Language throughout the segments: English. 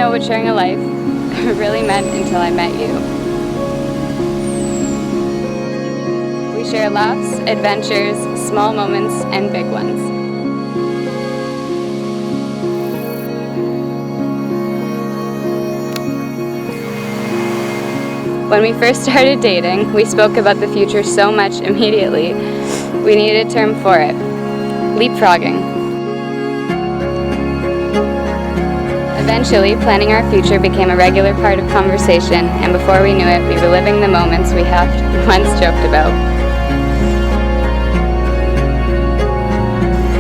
know what sharing a life really meant until I met you. We share laughs, adventures, small moments, and big ones. When we first started dating, we spoke about the future so much immediately, we needed a term for it: leapfrogging. Eventually, planning our future became a regular part of conversation, and before we knew it, we were living the moments we had once joked about.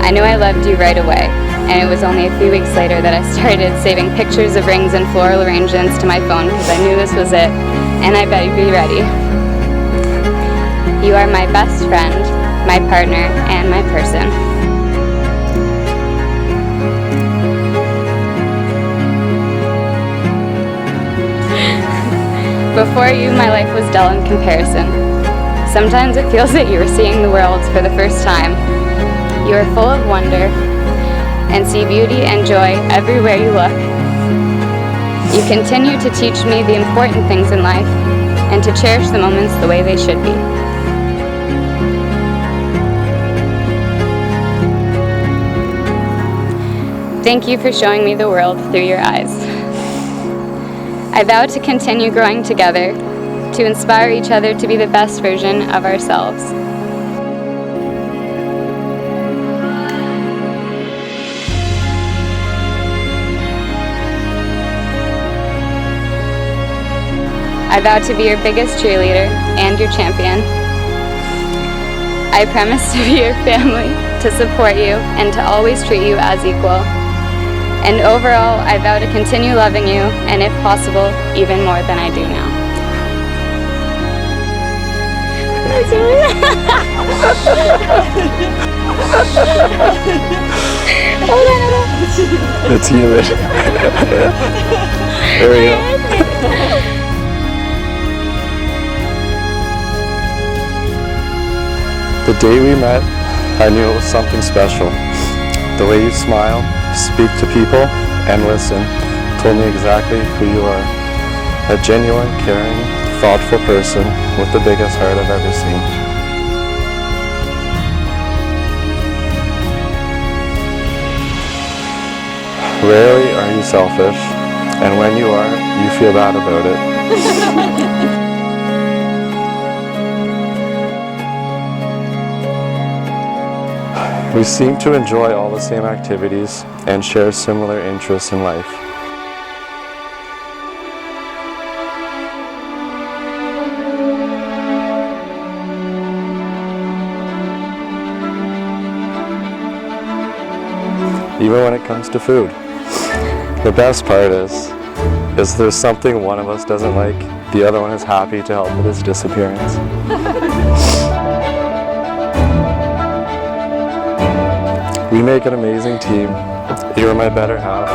I knew I loved you right away, and it was only a few weeks later that I started saving pictures of rings and floral arrangements to my phone because I knew this was it, and I bet you'd be ready. You are my best friend, my partner, and my person. Before you, my life was dull in comparison. Sometimes it feels that you are seeing the world for the first time. You are full of wonder and see beauty and joy everywhere you look. You continue to teach me the important things in life and to cherish the moments the way they should be. Thank you for showing me the world through your eyes. I vow to continue growing together, to inspire each other to be the best version of ourselves. I vow to be your biggest cheerleader and your champion. I promise to be your family, to support you, and to always treat you as equal. And overall, I vow to continue loving you, and if possible, even more than I do now. It's humid. There we go. The day we met, I knew it was something special. The way you smile, speak to people, and listen told me exactly who you are. A genuine, caring, thoughtful person with the biggest heart I've ever seen. Rarely are you selfish, and when you are, you feel bad about it. We seem to enjoy all the same activities and share similar interests in life. Even when it comes to food. The best part is there's something one of us doesn't like, the other one is happy to help with its disappearance. We make an amazing team. You are my better half,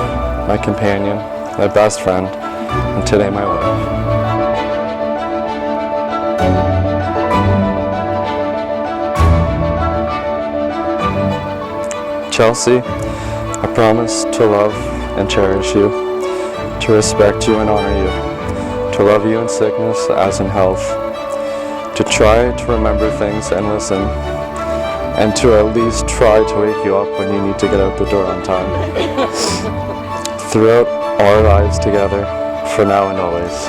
my companion, my best friend, and today my wife. Chelsea, I promise to love and cherish you, to respect you and honor you, to love you in sickness as in health, to try to remember things and listen, and to at least try to wake you up when you need to get out the door on time. Throughout our lives together, for now and always.